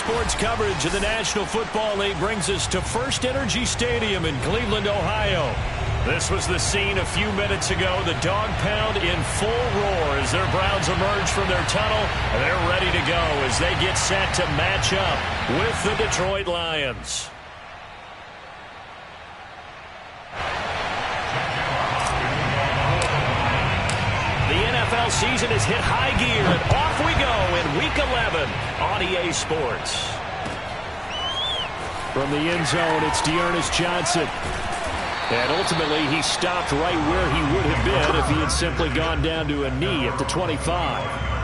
Sports coverage of the National Football League brings us to First Energy Stadium in Cleveland, Ohio. This was the scene a few minutes ago. The dog pound in full roar as their Browns emerge from their tunnel. They're ready to go as they get set to match up with the Detroit Lions. The NFL season has hit high gear, and off we go in Week 11 on EA Sports. From the end zone, it's Dearness Johnson. And ultimately, he stopped right where he would have been if he had simply gone down to a knee at the 25.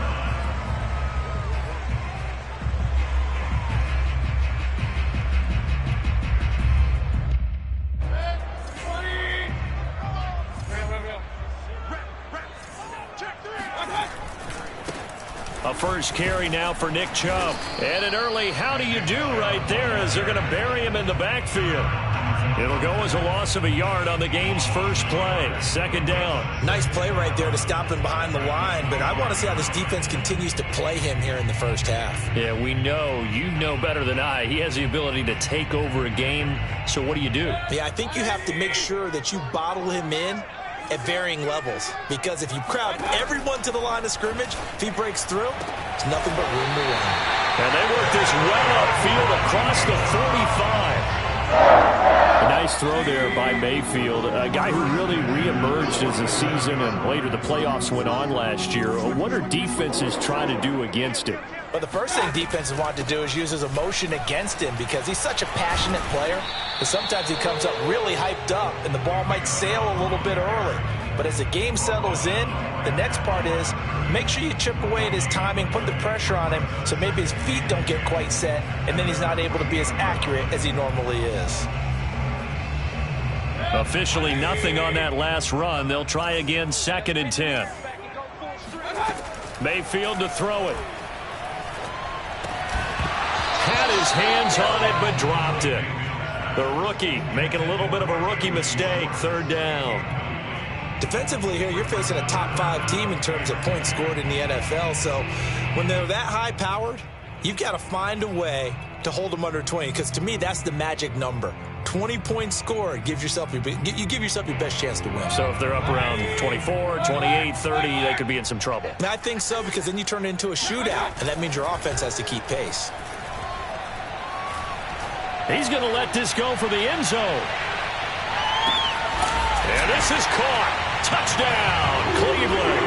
A first carry now for Nick Chubb. And an early how do you do right there as they're going to bury him in the backfield. It'll go as a loss of a yard on the game's first play. Second down. Nice play right there to stop him behind the line, but I want to see how this defense continues to play him here in the first half. Yeah, we know, you know better than I, he has the ability to take over a game. So what do you do? Yeah, I think you have to make sure that you bottle him in at varying levels, because if you crowd everyone to the line of scrimmage, if he breaks through, there's nothing but room to run. And they work this well upfield across the 45. A nice throw there by Mayfield, a guy who really reemerged as the season and later the playoffs went on last year. What are defenses trying to do against it? Well, the first thing defenses want to do is use his emotion against him, because he's such a passionate player that sometimes he comes up really hyped up and the ball might sail a little bit early. But as the game settles in, the next part is make sure you chip away at his timing, put the pressure on him so maybe his feet don't get quite set, and then he's not able to be as accurate as he normally is. Officially nothing on that last run. They'll try again, 2nd and 10. Mayfield to throw it. Had his hands on it, but dropped it. The rookie making a little bit of a rookie mistake. 3rd down. Defensively here, you're facing a top 5 team in terms of points scored in the NFL. So when they're that high-powered, you've got to find a way to hold them under 20, because to me, that's the magic number. 20 points scored gives yourself you give yourself your best chance to win. So if they're up around 24, 28, 30, they could be in some trouble. And I think so, because then you turn it into a shootout, and that means your offense has to keep pace. He's going to let this go for the end zone. And this is caught. Touchdown, Cleveland.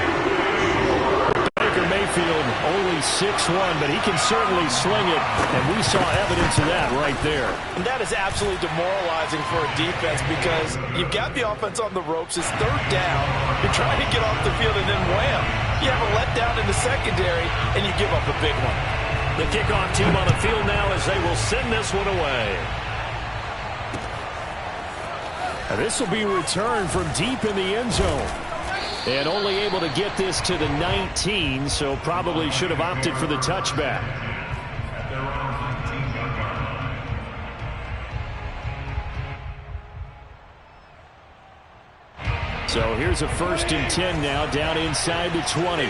Baker Mayfield only 6'1", but he can certainly sling it, and we saw evidence of that right there. And that is absolutely demoralizing for a defense, because you've got the offense on the ropes. It's 3rd down. You're trying to get off the field, and then wham, you have a letdown in the secondary, and you give up a big one. The kickoff team on the field now as they will send this one away. And this will be returned from deep in the end zone. And only able to get this to the 19, so probably should have opted for the touchback. So here's a 1st and 10 now, down inside the 20.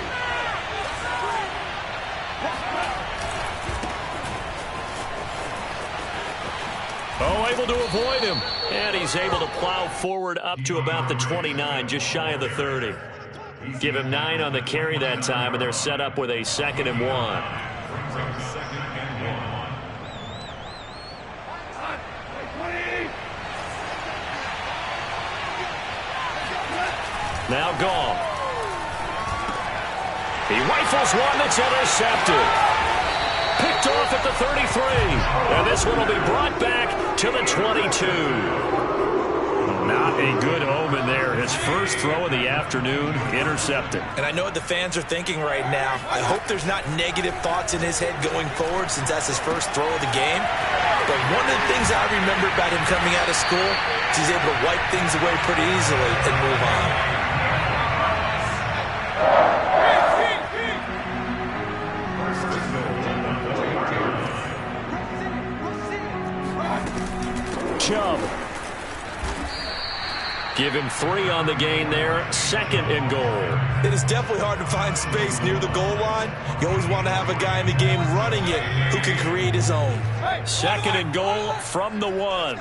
Oh, able to avoid him. And he's able to plow forward up to about the 29, just shy of the 30. Give him 9 on the carry that time, and they're set up with a 2nd and 1. Now Gall. He rifles one that's intercepted. Picked off at the 33. And this one will be brought back to the 22. Not a good omen there. His first throw of the afternoon, intercepted. And I know what the fans are thinking right now. I hope there's not negative thoughts in his head going forward, since that's his first throw of the game. But one of the things I remember about him coming out of school is he's able to wipe things away pretty easily and move on. Chubb Give him 3 on the gain there. 2nd and goal. It is definitely hard to find space near the goal line. You always want to have a guy in the game running it who can create his own. 2nd and goal from the 1.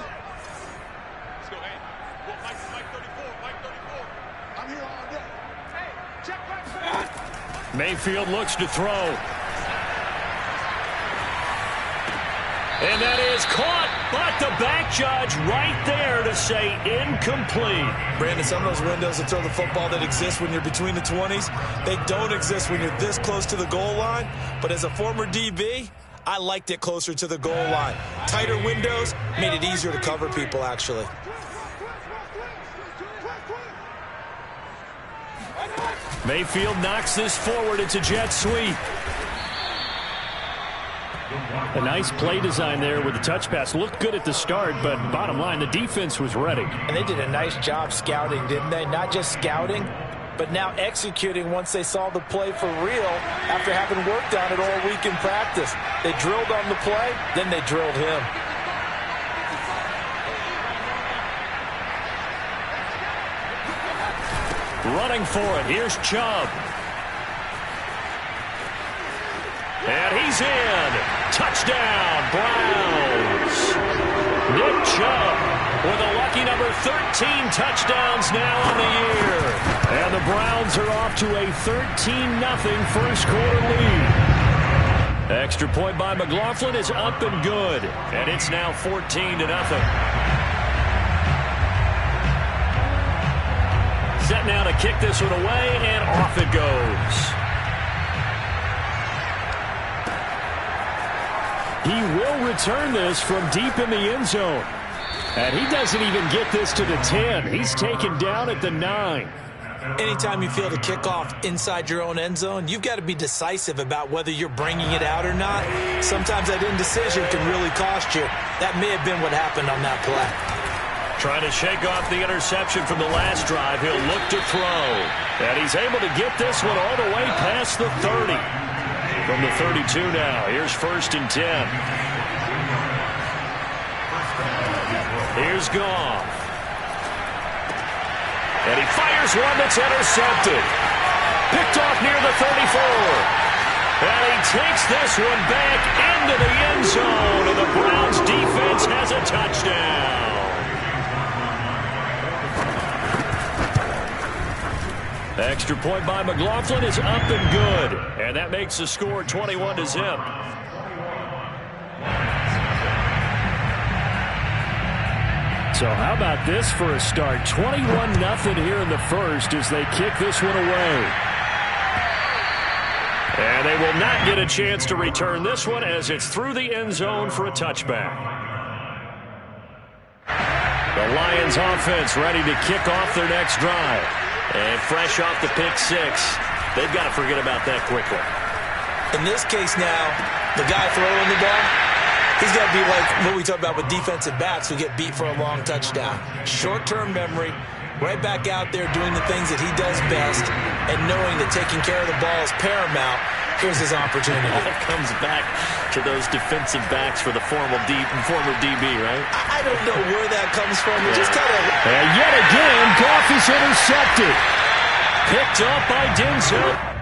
Mayfield looks to throw. And that is caught, but the back judge right there to say incomplete. Brandon, some of those windows to throw the football that exist when you're between the 20s, they don't exist when you're this close to the goal line. But as a former DB, I liked it closer to the goal line. Tighter windows made it easier to cover people, actually. Mayfield knocks this forward. It's a jet sweep. A nice play design there with the touch pass. Looked good at the start, but bottom line, the defense was ready. And they did a nice job scouting, didn't they? Not just scouting, but now executing once they saw the play for real after having worked on it all week in practice. They drilled on the play, then they drilled him. Running for it. Here's Chubb. And he's in. Touchdown, Browns. Nick Chubb with a lucky number 13 touchdowns now on the year. And the Browns are off to a 13-0 first quarter lead. Extra point by McLaughlin is up and good. And it's now 14-0. Set now to kick this one away, and off it goes. He will return this from deep in the end zone. And he doesn't even get this to the 10. He's taken down at the 9. Anytime you feel the kickoff inside your own end zone, you've got to be decisive about whether you're bringing it out or not. Sometimes that indecision can really cost you. That may have been what happened on that play. Trying to shake off the interception from the last drive. He'll look to throw. And he's able to get this one all the way past the 30. From the 32 now. Here's 1st and 10. Here's Goff. And he fires one that's intercepted. Picked off near the 34. And he takes this one back into the end zone. And the Browns defense has a touchdown. Extra point by McLaughlin is up and good. And that makes the score 21-0. So how about this for a start? 21-0 here in the first as they kick this one away. And they will not get a chance to return this one as it's through the end zone for a touchback. The Lions offense ready to kick off their next drive. And fresh off the pick 6, they've got to forget about that quickly. In this case now, the guy throwing the ball, he's got to be like what we talk about with defensive backs who get beat for a long touchdown. Short-term memory, right back out there doing the things that he does best, and knowing that taking care of the ball is paramount. Here's his opportunity. It all comes back to those defensive backs for the former DB, right? I don't know where that comes from. It just kind of... And yet again, Goff is intercepted. Picked up by Denzel.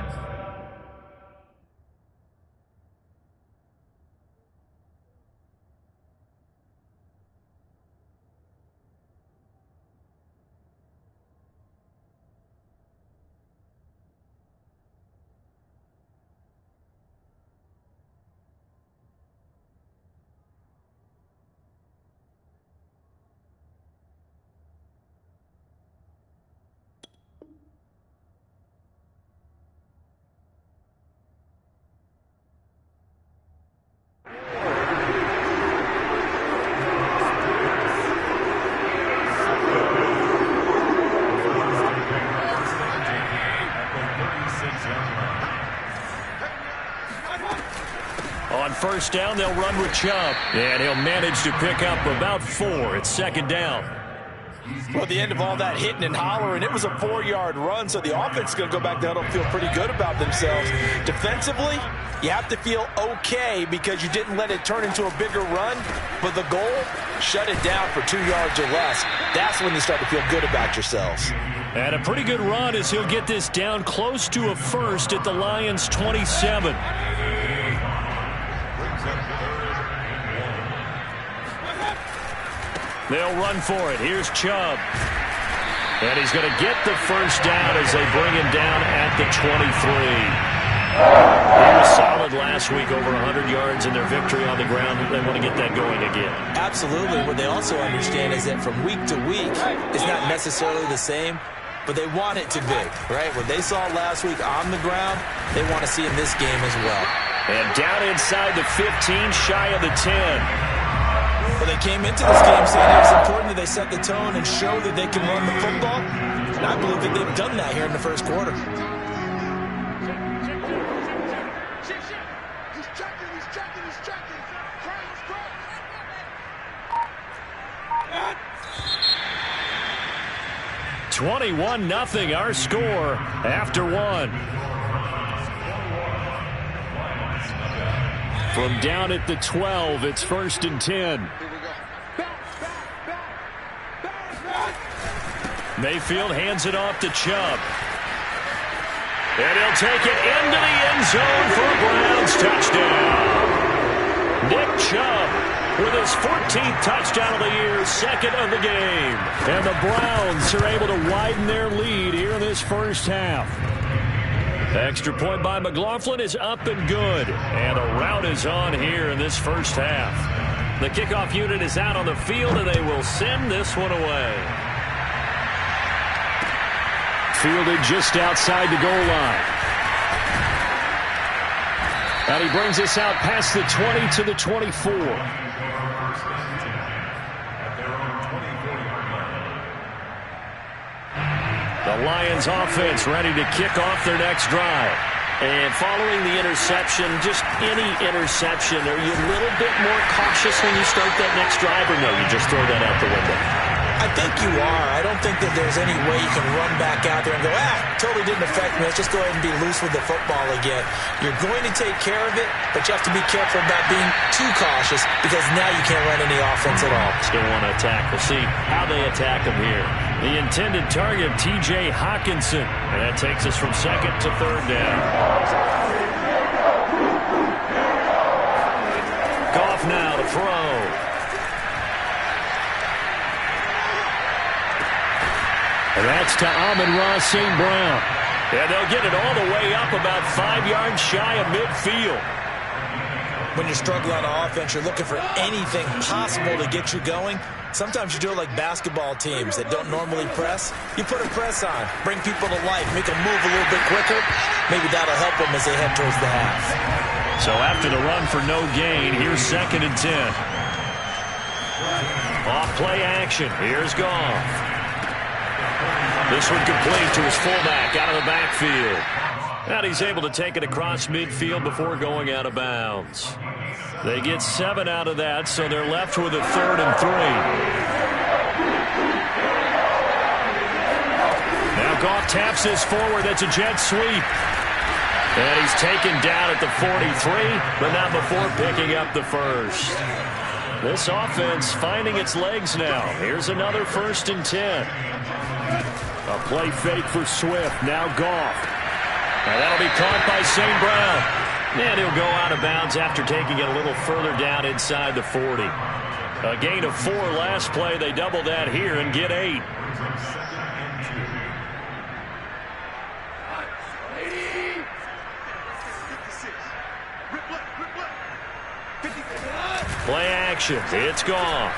On first down, they'll run with Chubb. And he'll manage to pick up about 4. It's 2nd down. Well, at the end of all that hitting and hollering, it was a 4-yard run, so the offense is going to go back to huddle and feel pretty good about themselves. Defensively, you have to feel okay because you didn't let it turn into a bigger run, but the goal, shut it down for 2 yards or less. That's when you start to feel good about yourselves. And a pretty good run as he'll get this down close to a first at the Lions' 27. They'll run for it. Here's Chubb. And he's going to get the first down as they bring him down at the 23. He was solid last week, over 100 yards in their victory on the ground. They want to get that going again. Absolutely. What they also understand is that from week to week, it's not necessarily the same, but they want it to be, right? What they saw last week on the ground, they want to see in this game as well. And down inside the 15, shy of the 10. Well, they came into this game saying it was important that they set the tone and show that they can run the football. And I believe that they've done that here in the first quarter. He's 21-0, our score after one. From down at the 12, it's 1st and 10. Mayfield hands it off to Chubb. And he'll take it into the end zone for a Browns touchdown. Nick Chubb with his 14th touchdown of the year, 2nd of the game. And the Browns are able to widen their lead here in this first half. The extra point by McLaughlin is up and good. And the route is on here in this first half. The kickoff unit is out on the field, and they will send this one away. Fielded just outside the goal line. And he brings us out past the 20 to the 24. The Lions offense ready to kick off their next drive. And following the interception, just any interception, are you a little bit more cautious when you start that next drive, or no, you just throw that out the window? I think you are. I don't think that there's any way you can run back out there and go, totally didn't affect me. Let's just go ahead and be loose with the football again. You're going to take care of it, but you have to be careful about being too cautious because now you can't run any offense at all. Still want to attack. We'll see how they attack him here. The intended target, T.J. Hawkinson. And that takes us from 2nd to 3rd down. Goff now to throw. And that's to Amon-Ra St. Brown. And they'll get it all the way up about 5 yards shy of midfield. When you're struggling on offense, you're looking for anything possible to get you going. Sometimes you do it like basketball teams that don't normally press. You put a press on, bring people to life, make them move a little bit quicker. Maybe that'll help them as they head towards the half. So after the run for no gain, here's 2nd and 10. Off play action. Here's Goff. This one complete to his fullback out of the backfield. And he's able to take it across midfield before going out of bounds. They get 7 out of that, so they're left with a 3rd and 3. Now Goff taps this forward. That's a jet sweep. And he's taken down at the 43, but not before picking up the first. This offense finding its legs now. Here's another 1st and 10. A play fake for Swift. Now Goff. Now that'll be caught by St. Brown. And he'll go out of bounds after taking it a little further down inside the 40. A gain of 4 last play. They double that here and get 8. Play action. It's Goff.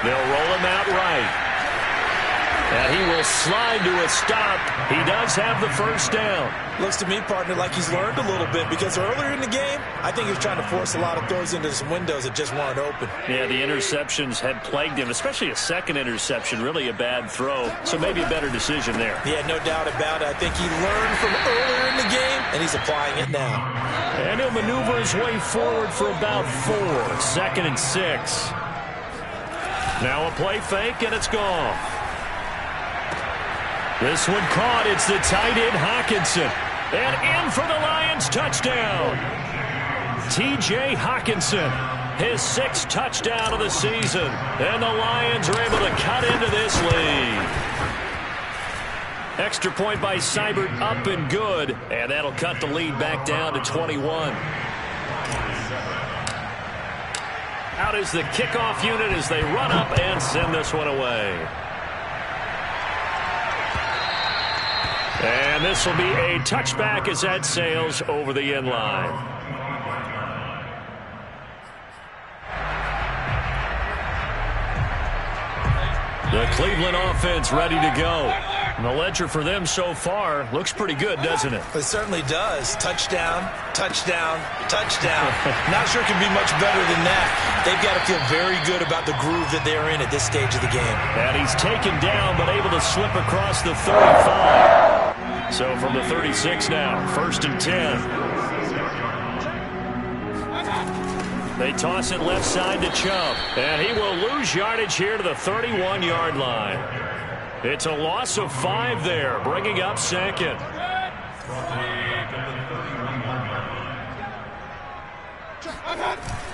They'll roll him out right. And he will slide to a stop. He does have the first down. Looks to me, partner, like he's learned a little bit because earlier in the game, I think he was trying to force a lot of throws into some windows that just weren't open. Yeah, the interceptions had plagued him, especially a second interception, really a bad throw. So maybe a better decision there. Yeah, no doubt about it. I think he learned from earlier in the game, and he's applying it now. And he'll maneuver his way forward for about 4. 2nd and 6. Now a play fake, and it's gone. This one caught. It's the tight end, Hockenson. And in for the Lions touchdown. T.J. Hockenson, his 6th touchdown of the season. And the Lions are able to cut into this lead. Extra point by Seibert, up and good. And that'll cut the lead back down to 21. Out is the kickoff unit as they run up and send this one away. And this will be a touchback as that sails over the end line. The Cleveland offense ready to go. And the ledger for them so far looks pretty good, doesn't it? It certainly does. Touchdown, touchdown, touchdown. Not sure it can be much better than that. They've got to feel very good about the groove that they're in at this stage of the game. And he's taken down but able to slip across the 35. So from the 36 now, 1st and 10. They toss it left side to Chubb. And he will lose yardage here to the 31-yard line. It's a loss of 5 there, bringing up 2nd.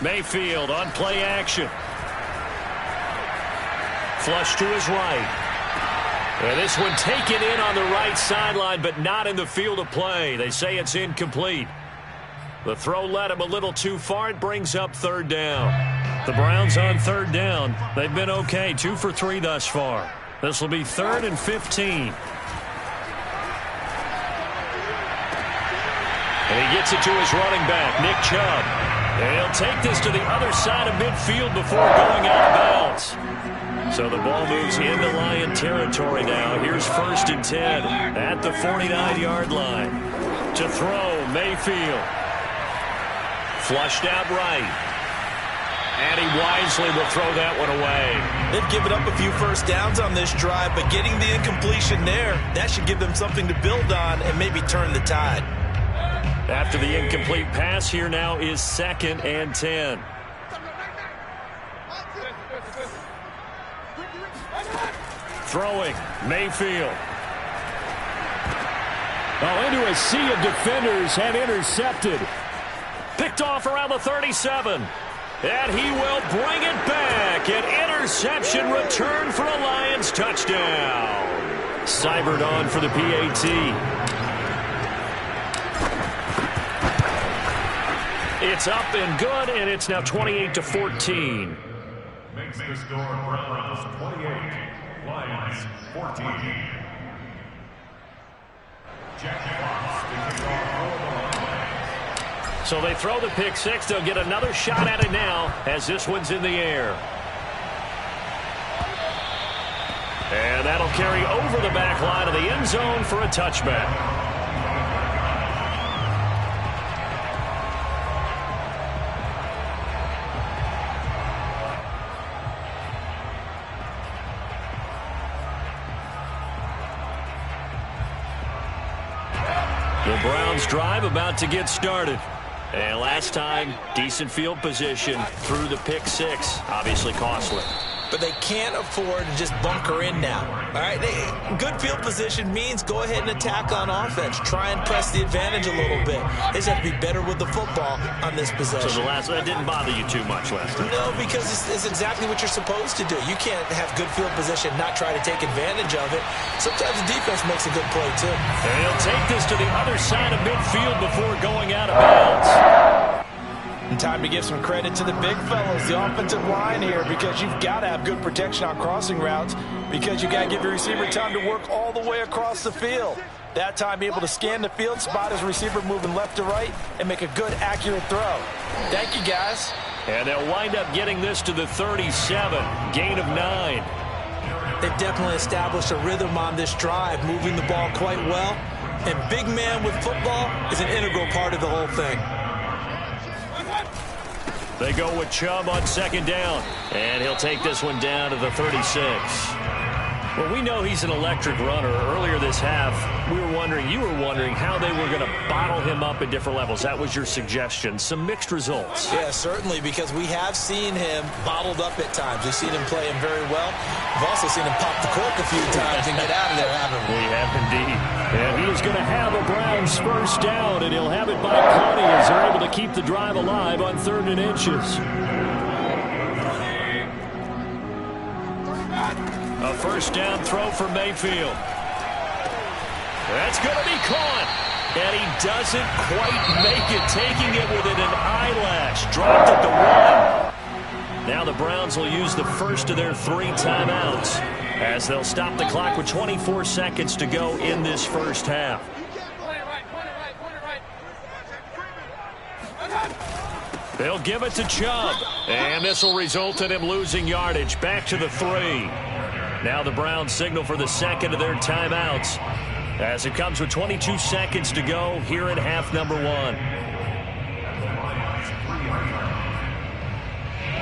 Mayfield on play action. Flush to his right. And this one taken in on the right sideline, but not in the field of play. They say it's incomplete. The throw led him a little too far. It brings up 3rd down. The Browns on 3rd down. They've been okay, 2 for 3 thus far. This will be 3rd and 15. And he gets it to his running back, Nick Chubb. And he'll take this to the other side of midfield before going out of bounds. So the ball moves into Lion territory now. Here's 1st and 10 at the 49-yard line. To throw, Mayfield. Flushed out right. And he wisely will throw that one away. They've given up a few first downs on this drive, but getting the incompletion there, that should give them something to build on and maybe turn the tide. After the incomplete pass, here now is 2nd and 10. Throwing, Mayfield. Oh, into a sea of defenders and intercepted. Picked off around the 37. And he will bring it back. An interception return for a Lions touchdown. Seibert on for the PAT. It's up and good, and it's now 28-14. Makes the score Browns 28, Lions 14. Jack Fox to kick off for the Lions. So they throw the pick 6. They'll get another shot at it now as this one's in the air. And that'll carry over the back line of the end zone for a touchback. The Browns drive about to get started. And last time, decent field position through the pick 6. Obviously costly. But they can't afford to just bunker in now. All right, good field position means go ahead and attack on offense. Try and press the advantage a little bit. They just have to be better with the football on this possession. So that didn't bother you too much last time? No, because it's exactly what you're supposed to do. You can't have good field position, not try to take advantage of it. Sometimes the defense makes a good play, too. And he'll take this to the other side of midfield before going out of bounds. And time to give some credit to the big fellas, the offensive line here, because you've got to have good protection on crossing routes, because you got to give your receiver time to work all the way across the field. That time, be able to scan the field, spot his receiver moving left to right, and make a good, accurate throw. Thank you, guys. And they'll wind up getting this to the 37, gain of 9. They've definitely established a rhythm on this drive, moving the ball quite well. And big man with football is an integral part of the whole thing. They go with Chubb on 2nd down. And he'll take this one down to the 36. Well, we know he's an electric runner. Earlier this half, you were wondering how they were going to bottle him up at different levels. That was your suggestion. Some mixed results. Yeah, certainly, because we have seen him bottled up at times. We've seen him play him very well. We've also seen him pop the cork a few times and get out of there, haven't we? We have indeed. And he is going to have a Browns first down, and he'll have it by plenty as they're able to keep the drive alive on 3rd and inches. A first down throw for Mayfield. That's going to be caught. And he doesn't quite make it, taking it within an eyelash. Dropped it to 1. Now the Browns will use the first of their 3 timeouts as they'll stop the clock with 24 seconds to go in this first half. They'll give it to Chubb. And this will result in him losing yardage. Back to the 3. Now the Browns signal for the second of their timeouts as it comes with 22 seconds to go here in half number 1.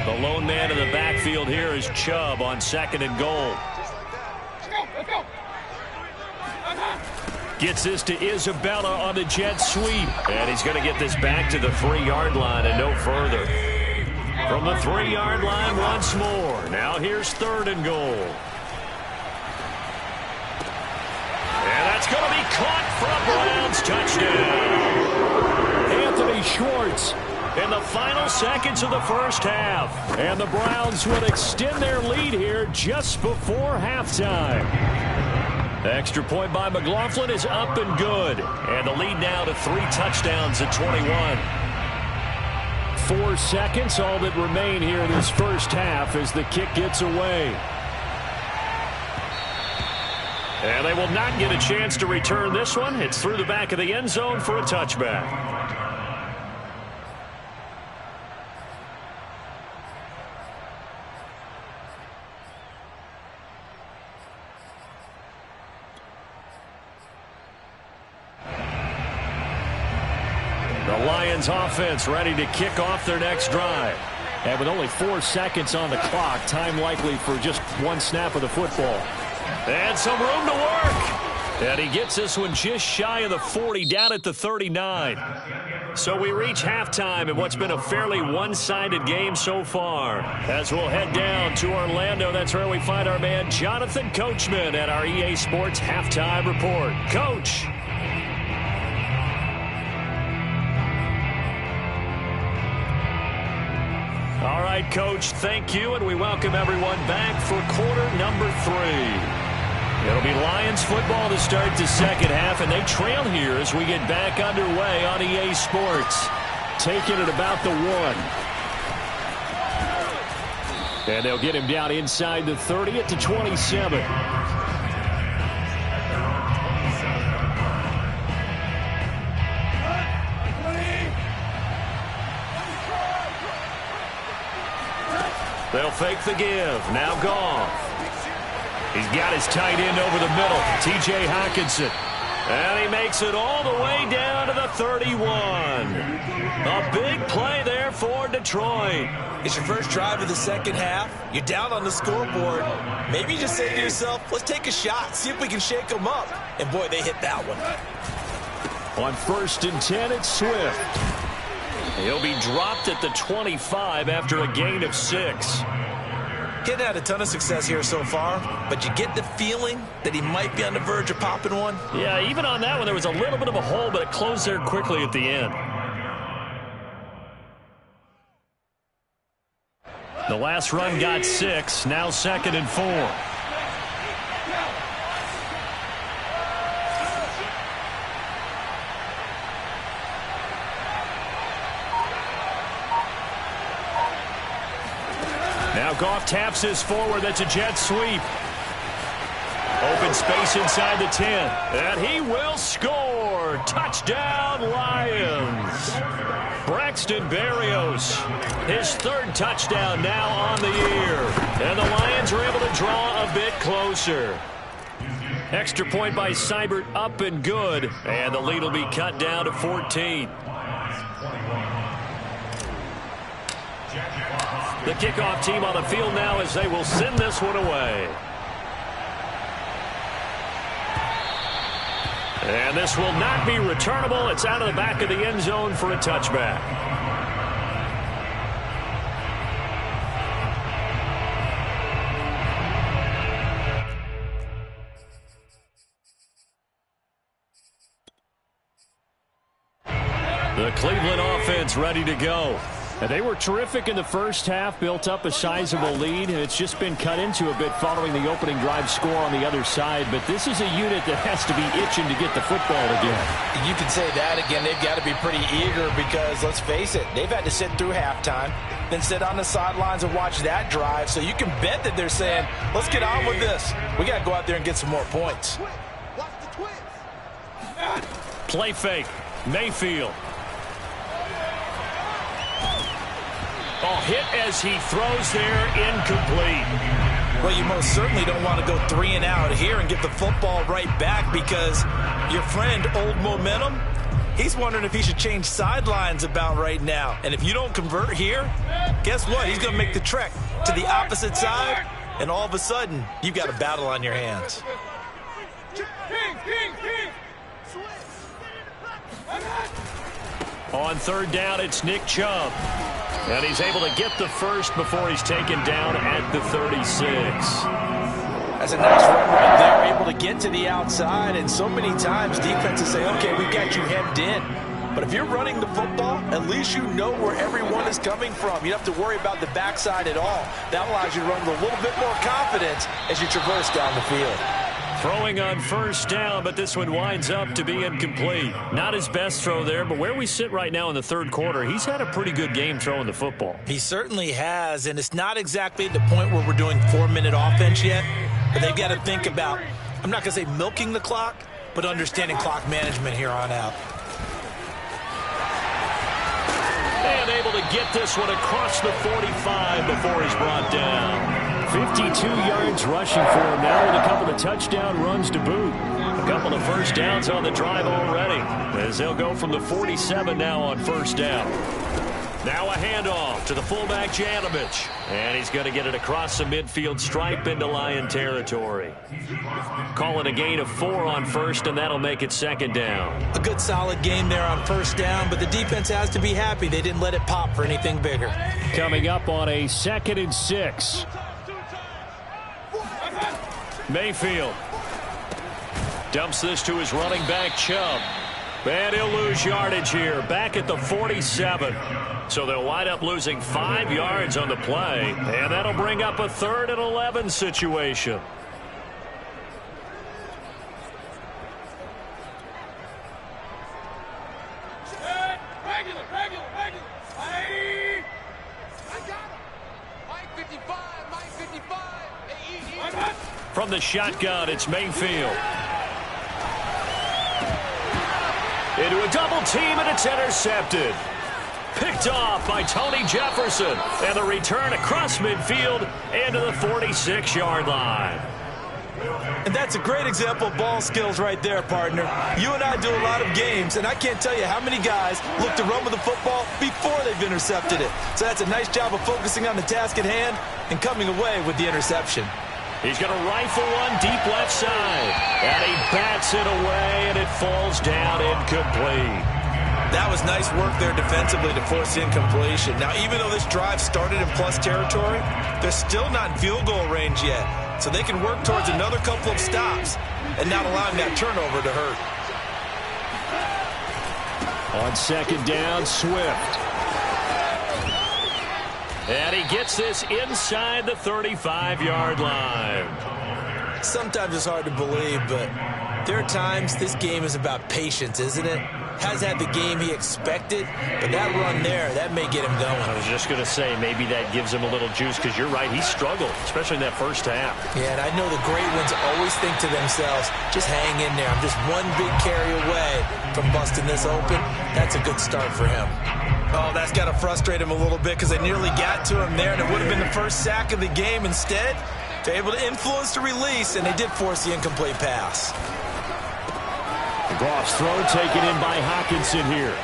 The lone man in the backfield here is Chubb on 2nd and goal. Gets this to Isabella on the jet sweep. And he's going to get this back to the 3-yard line and no further. From the 3-yard line once more. Now here's 3rd and goal. And that's going to be caught for a Browns touchdown. Anthony Schwartz in the final seconds of the first half. And the Browns would extend their lead here just before halftime. Extra point by McLaughlin is up and good. And the lead now to 3 touchdowns at 21. 4 seconds, all that remain here in this first half as the kick gets away. And they will not get a chance to return this one. It's through the back of the end zone for a touchback. The Lions offense ready to kick off their next drive. And with only 4 seconds on the clock, time likely for just 1 snap of the football. And some room to work. And he gets this one just shy of the 40, down at the 39. So we reach halftime in what's been a fairly one-sided game so far. As we'll head down to Orlando, that's where we find our man Jonathan Coachman at our EA Sports Halftime Report. Coach. All right, Coach, thank you, and we welcome everyone back for quarter number 3. It'll be Lions football to start the second half, and they trail here as we get back underway on EA Sports. Taking it about the 1. And they'll get him down inside the 30 at the 27. They'll fake the give. Now Goff. He's got his tight end over the middle, T.J. Hockenson. And he makes it all the way down to the 31. A big play there for Detroit. It's your first drive of the second half. You're down on the scoreboard. Maybe you just say to yourself, let's take a shot, see if we can shake them up. And, boy, they hit that one. On 1st and 10, it's Swift. He'll be dropped at the 25 after a gain of 6. Kid had a ton of success here so far, but you get the feeling that he might be on the verge of popping one. Yeah, even on that one, there was a little bit of a hole, but it closed there quickly at the end. The last run got 6, now 2nd and 4. Now Goff taps this forward. That's a jet sweep. Open space inside the 10. And he will score. Touchdown, Lions. Braxton Berrios, his 3rd touchdown now on the year. And the Lions are able to draw a bit closer. Extra point by Seibert, up and good. And the lead will be cut down to 14. The kickoff team on the field now as they will send this one away. And this will not be returnable. It's out of the back of the end zone for a touchback. The Cleveland offense ready to go. And they were terrific in the first half, built up a sizable lead, and it's just been cut into a bit following the opening drive score on the other side. But this is a unit that has to be itching to get the football again. You can say that again. They've got to be pretty eager because, let's face it, they've had to sit through halftime, then sit on the sidelines and watch that drive. So you can bet that they're saying, let's get on with this. We got to go out there and get some more points. Play fake. Mayfield. Oh, hit as he throws there, incomplete. Well, you most certainly don't want to go 3 and out here and get the football right back because your friend, Old Momentum, he's wondering if he should change sidelines about right now. And if you don't convert here, guess what? He's going to make the trek to the opposite side, and all of a sudden, you've got a battle on your hands. On third down, it's Nick Chubb. And he's able to get the first before he's taken down at the 36. That's a nice run right there, able to get to the outside. And so many times defenses say, okay, we've got you hemmed in. But if you're running the football, at least you know where everyone is coming from. You don't have to worry about the backside at all. That allows you to run with a little bit more confidence as you traverse down the field. Throwing on first down, but this one winds up to be incomplete. Not his best throw there, but where we sit right now in the third quarter, he's had a pretty good game throwing the football. He certainly has, and it's not exactly the point where we're doing 4-minute offense yet, but they've got to think about, I'm not going to say milking the clock, but understanding clock management here on out. And able to get this one across the 45 before he's brought down. 52 yards rushing for him now with a couple of touchdown runs to boot. A couple of first downs on the drive already as they'll go from the 47 now on first down. Now a handoff to the fullback Janovich. And he's going to get it across the midfield stripe into Lion territory. Calling a gain of 4 on first, and that'll make it second down. A good solid game there on first down, but the defense has to be happy they didn't let it pop for anything bigger. Coming up on a 2nd and 6. Mayfield dumps this to his running back Chubb, and he'll lose yardage here back at the 47. So they'll wind up losing 5 yards on the play, and that'll bring up a 3rd and 11 situation. From the shotgun, it's Mayfield. Into a double team, and it's intercepted. Picked off by Tony Jefferson. And the return across midfield into the 46-yard line. And that's a great example of ball skills right there, partner. You and I do a lot of games, and I can't tell you how many guys look to run with the football before they've intercepted it. So that's a nice job of focusing on the task at hand and coming away with the interception. He's going to rifle one deep left side. And he bats it away, and it falls down incomplete. That was nice work there defensively to force incompletion. Now, even though this drive started in plus territory, they're still not in field goal range yet. So they can work towards another couple of stops and not allowing that turnover to hurt. On second down, Swift. And he gets this inside the 35-yard line. Sometimes it's hard to believe, but there are times this game is about patience, isn't it? Has had the game he expected, but that run there, that may get him going. I was just going to say, maybe that gives him a little juice, because you're right, he struggled, especially in that first half. Yeah, and I know the great ones always think to themselves, just hang in there. I'm just one big carry away from busting this open. That's a good start for him. Oh, that's got to frustrate him a little bit because they nearly got to him there, and it would have been the first sack of the game. Instead, they're able to influence the release, and they did force the incomplete pass. Goff's throw taken in by Hockenson here.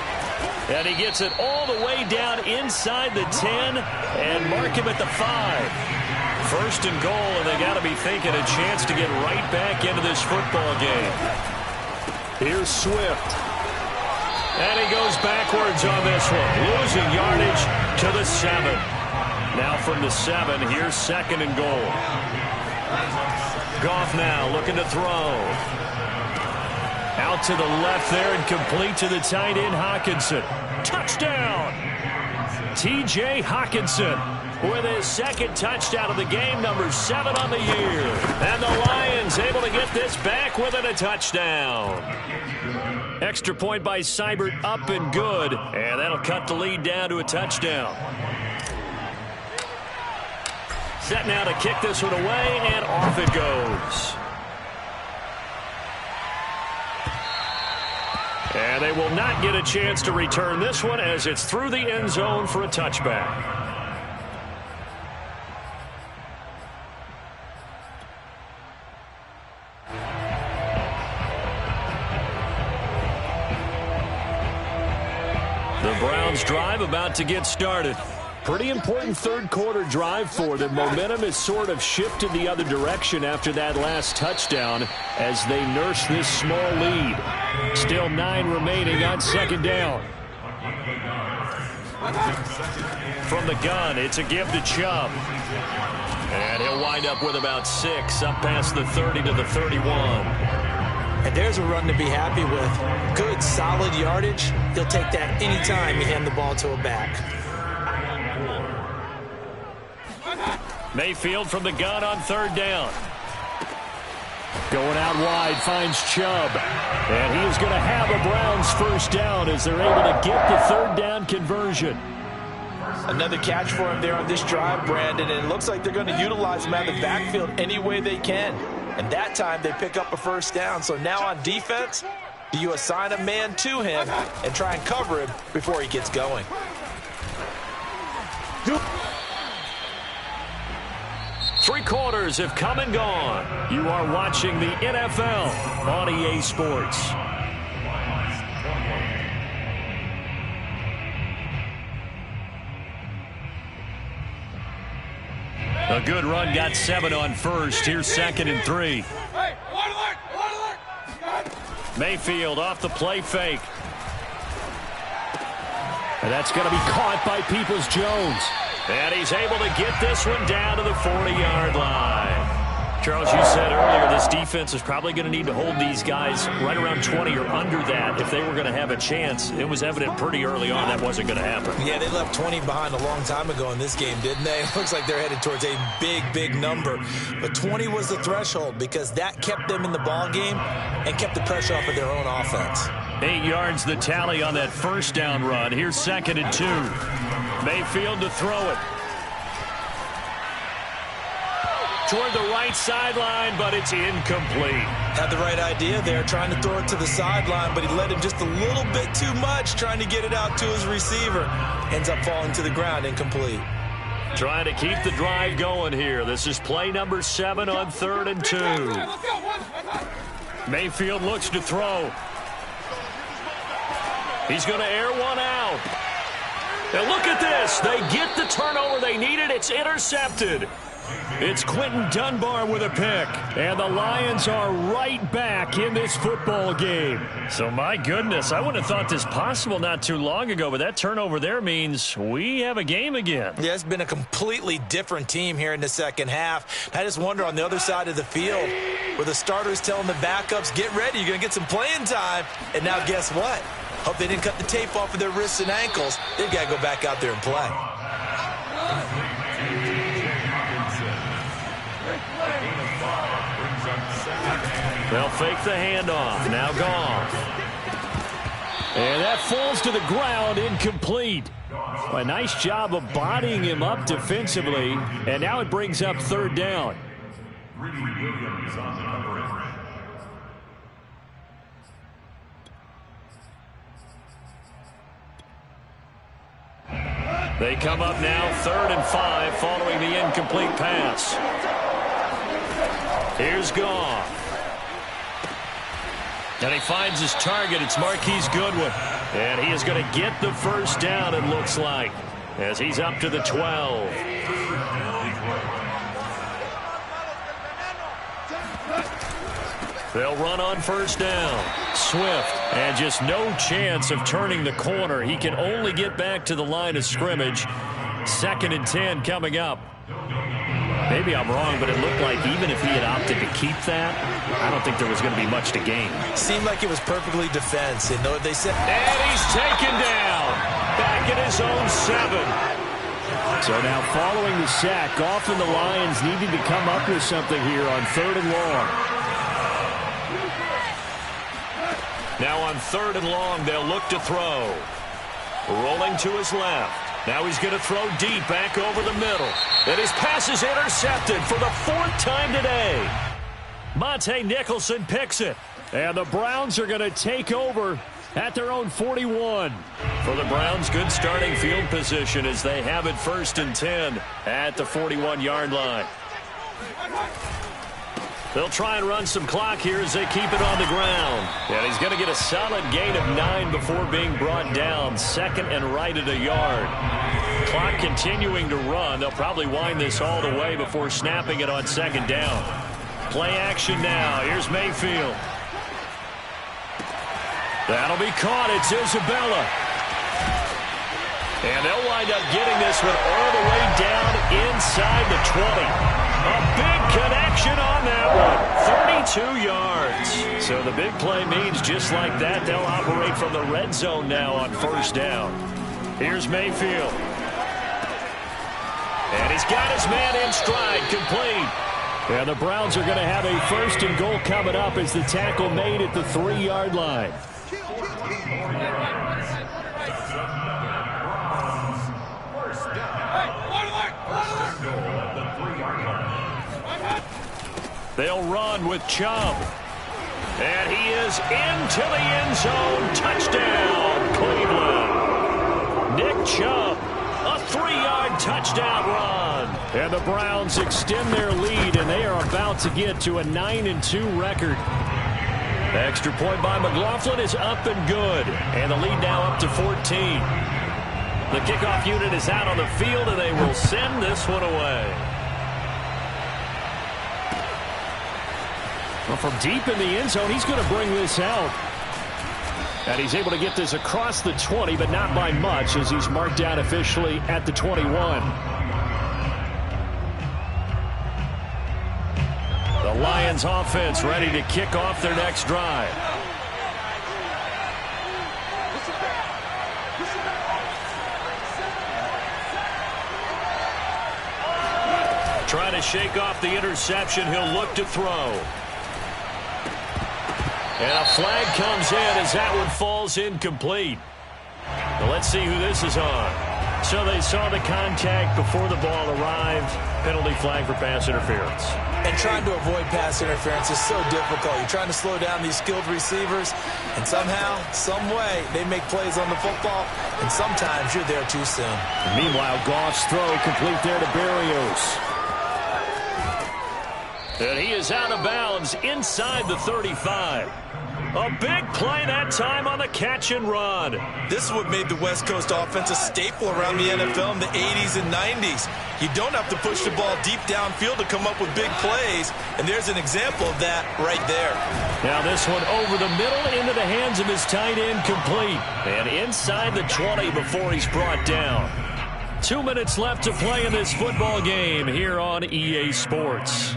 And he gets it all the way down inside the 10 and mark him at the 5. First and goal, and they got to be thinking a chance to get right back into this football game. Here's Swift. And he goes backwards on this one, losing yardage to the 7. Now from the 7, here's 2nd and goal. Goff now looking to throw. Out to the left there and complete to the tight end, Hockenson. Touchdown! T.J. Hockenson with his 2nd touchdown of the game, number 7 on the year. And the Lions able to get this back within a touchdown. Extra point by Seibert, up and good. And that'll cut the lead down to a touchdown. Set now to kick this one away, and off it goes. And they will not get a chance to return this one as it's through the end zone for a touchback. The Browns drive about to get started. Pretty important third quarter drive for them. Momentum has sort of shifted the other direction after that last touchdown as they nurse this small lead. Still 9 remaining on 2nd down. From the gun, it's a give to Chubb. And he'll wind up with about 6, up past the 30 to the 31. And there's a run to be happy with. Good, solid yardage. He'll take that anytime you hand the ball to a back. Mayfield from the gun on 3rd down. Going out wide, finds Chubb. And he is going to have a Browns 1st down as they're able to get the 3rd down conversion. Another catch for him there on this drive, Brandon, and it looks like they're going to utilize him out of the backfield any way they can. And that time they pick up a 1st down. So now on defense, do you assign a man to him and try and cover him before he gets going? 3 quarters have come and gone. You are watching the NFL on EA Sports. A good run, got 7 on 1st. Here's 2nd and 3. Mayfield off the play fake. And that's going to be caught by Peoples-Jones. And he's able to get this one down to the 40-yard line. Charles, you said earlier this defense is probably going to need to hold these guys right around 20 or under that if they were going to have a chance. It was evident pretty early on that wasn't going to happen. Yeah, they left 20 behind a long time ago in this game, didn't they? It looks like they're headed towards a big, big number. But 20 was the threshold because that kept them in the ball game and kept the pressure off of their own offense. 8 yards the tally on that 1st down run. Here's 2nd and 2. Mayfield to throw it. Toward the right sideline, but it's incomplete. Had the right idea there, trying to throw it to the sideline, but he led him just a little bit too much, trying to get it out to his receiver. Ends up falling to the ground, incomplete. Trying to keep the drive going here. This is play number 7 on 3rd and 2. Mayfield looks to throw. He's going to air one out. Now look at this. They get the turnover they needed. It's intercepted. It's Quentin Dunbar with a pick. And the Lions are right back in this football game. So, my goodness, I wouldn't have thought this possible not too long ago, but that turnover there means we have a game again. Yeah, it's been a completely different team here in the second half. I just wonder on the other side of the field where the starters telling the backups, get ready, you're going to get some playing time. And now guess what? Hope they didn't cut the tape off of their wrists and ankles. They've got to go back out there and play. They'll fake the handoff. Now Goff. And that falls to the ground, incomplete. A nice job of bodying him up defensively. And now it brings up 3rd down. They come up now 3rd and 5 following the incomplete pass. Here's Goff. And he finds his target. It's Marquise Goodwin. And he is going to get the 1st down, it looks like, as he's up to the 12. They'll run on first down. Swift, and just no chance of turning the corner. He can only get back to the line of scrimmage. 2nd and 10 coming up. Maybe I'm wrong, but it looked like even if he had opted to keep that, I don't think there was going to be much to gain. Seemed like it was perfectly defense. And they said, and he's taken down. Back at his own 7. So now following the sack, often the Lions needed to come up with something here on 3rd and long. Now on 3rd and long, they'll look to throw. Rolling to his left. Now he's going to throw deep back over the middle. And his pass is intercepted for the 4th time today. Monte Nicholson picks it. And the Browns are going to take over at their own 41. For the Browns, good starting field position as they have it 1st and 10 at the 41-yard line. They'll try and run some clock here as they keep it on the ground. And he's going to get a solid gain of 9 before being brought down. 2nd and right at a yard. Clock continuing to run. They'll probably wind this all the way before snapping it on 2nd down. Play action now. Here's Mayfield. That'll be caught. It's Isabella. And they'll wind up getting this one all the way down inside the 20. A big connection on that one. 32 yards. So the big play means just like that, they'll operate from the red zone now on 1st down. Here's Mayfield. And he's got his man in stride, complete. And the Browns are going to have a 1st and goal coming up as the tackle made at the 3-yard line. They'll run with Chubb. And he is into the end zone. Touchdown, Cleveland. Nick Chubb, a 3-yard touchdown run. And the Browns extend their lead, and they are about to get to a 9-2 record. Extra point by McLaughlin is up and good. And the lead now up to 14. The kickoff unit is out on the field, and they will send this one away. Well, from deep in the end zone, he's going to bring this out. And he's able to get this across the 20, but not by much, as he's marked down officially at the 21. The Lions offense ready to kick off their next drive. Trying to shake off the interception. He'll look to throw. And a flag comes in as that one falls incomplete. Well, let's see who this is on. So they saw the contact before the ball arrived. Penalty flag for pass interference. And trying to avoid pass interference is so difficult. You're trying to slow down these skilled receivers, and somehow, some way, they make plays on the football, and sometimes you're there too soon. Meanwhile, Goff's throw complete there to Berrios. And he is out of bounds inside the 35. A big play that time on the catch and run. This is what made the West Coast offense a staple around the NFL in the 80s and 90s. You don't have to push the ball deep downfield to come up with big plays, and there's an example of that right there. Now this one over the middle into the hands of his tight end, complete. And inside the 20 before he's brought down. 2 minutes left to play in this football game here on EA Sports.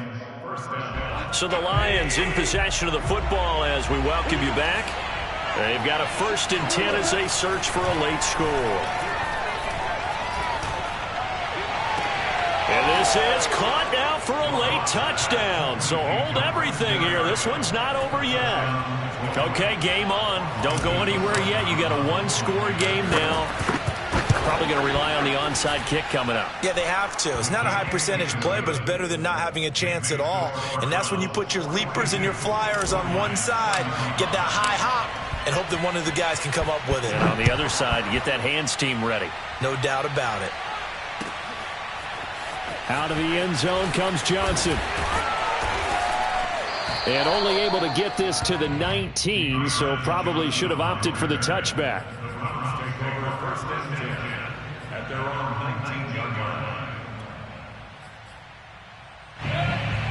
So the Lions in possession of the football as we welcome you back. They've got a 1st and 10 as they search for a late score. And this is caught now for a late touchdown. So hold everything here. This one's not over yet. Okay, game on. Don't go anywhere yet. You got a 1-score game now. Probably going to rely on the onside kick coming up. Yeah, they have to. It's not a high percentage play, but it's better than not having a chance at all. And that's when you put your leapers and your flyers on one side, get that high hop, and hope that one of the guys can come up with it. And on the other side, get that hands team ready. No doubt about it. Out of the end zone comes Johnson. And only able to get this to the 19, so probably should have opted for the touchback.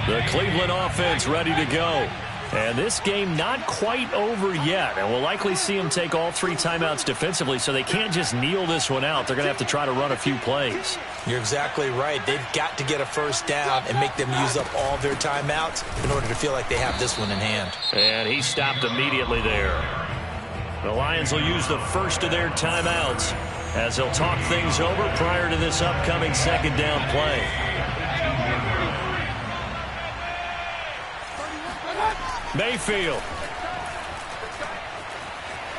The Cleveland offense ready to go. And this game not quite over yet. And we'll likely see them take all 3 timeouts defensively, so they can't just kneel this one out. They're going to have to try to run a few plays. You're exactly right. They've got to get a first down and make them use up all their timeouts in order to feel like they have this one in hand. And he stopped immediately there. The Lions will use the first of their timeouts as they'll talk things over prior to this upcoming second down play. Mayfield.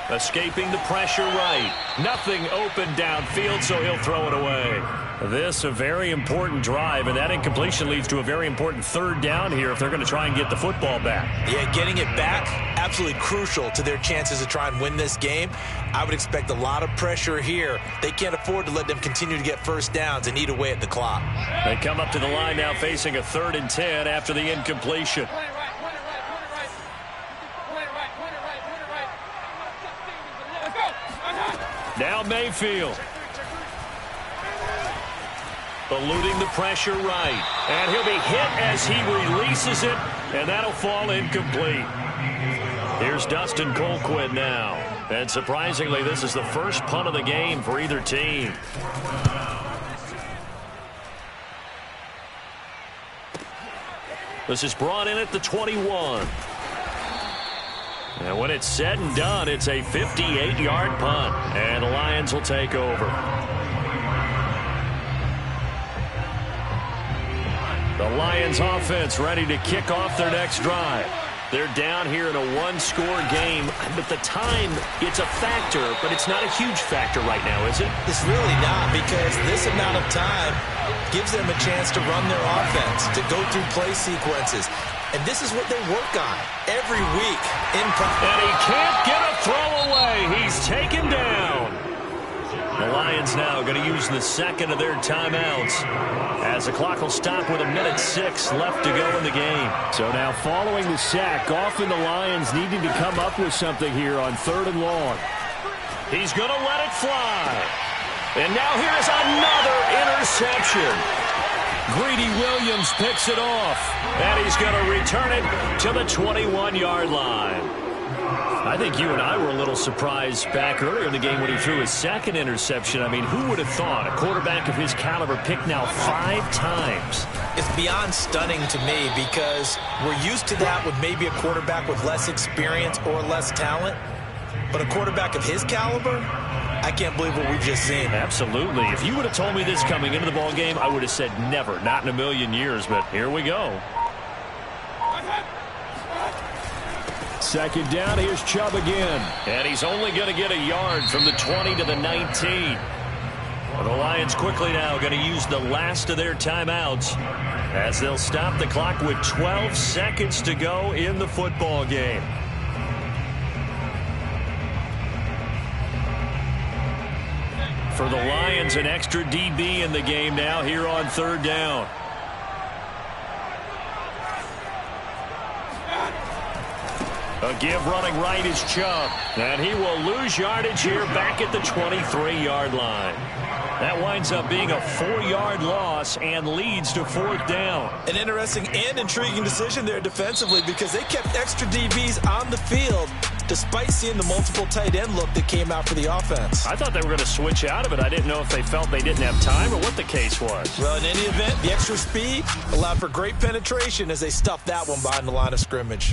Escaping the pressure right. Nothing open downfield, so he'll throw it away. This a very important drive, and that incompletion leads to a very important third down here if they're going to try and get the football back. Yeah, getting it back, absolutely crucial to their chances to try and win this game. I would expect a lot of pressure here. They can't afford to let them continue to get first downs and eat away at the clock. They come up to the line now facing a 3rd and 10 after the incompletion. Now Mayfield. Eluding the pressure right. And he'll be hit as he releases it, and that'll fall incomplete. Here's Dustin Colquitt now. And surprisingly, this is the first punt of the game for either team. This is brought in at the 21. And when it's said and done, it's a 58-yard punt. And the Lions will take over. The Lions offense ready to kick off their next drive. They're down here in a 1-score game, but the time, it's a factor, but it's not a huge factor right now, is it? It's really not, because this amount of time gives them a chance to run their offense, to go through play sequences. And this is what they work on every week in practice. And he can't get a throw away. He's taken down. The Lions now going to use the second of their timeouts as the clock will stop with 1:06 left to go in the game. So now following the sack, often the Lions needing to come up with something here on 3rd and long. He's going to let it fly. And now here's another interception. Greedy Williams picks it off, and he's going to return it to the 21-yard line. I think you and I were a little surprised back earlier in the game when he threw his second interception. I mean, who would have thought a quarterback of his caliber picked now 5 times? It's beyond stunning to me because we're used to that with maybe a quarterback with less experience or less talent. But a quarterback of his caliber, I can't believe what we've just seen. Absolutely. If you would have told me this coming into the ball game, I would have said never, not in a million years. But here we go. Second down, here's Chubb again. And he's only going to get a yard from the 20 to the 19. The Lions quickly now going to use the last of their timeouts as they'll stop the clock with 12 seconds to go in the football game. For the Lions, an extra DB in the game now here on 3rd down. A give running right is Chubb. And he will lose yardage here back at the 23-yard line. That winds up being a 4-yard loss and leads to 4th down. An interesting and intriguing decision there defensively because they kept extra DBs on the field despite seeing the multiple tight end look that came out for the offense. I thought they were going to switch out of it. I didn't know if they felt they didn't have time or what the case was. Well, in any event, the extra speed allowed for great penetration as they stuffed that one behind the line of scrimmage.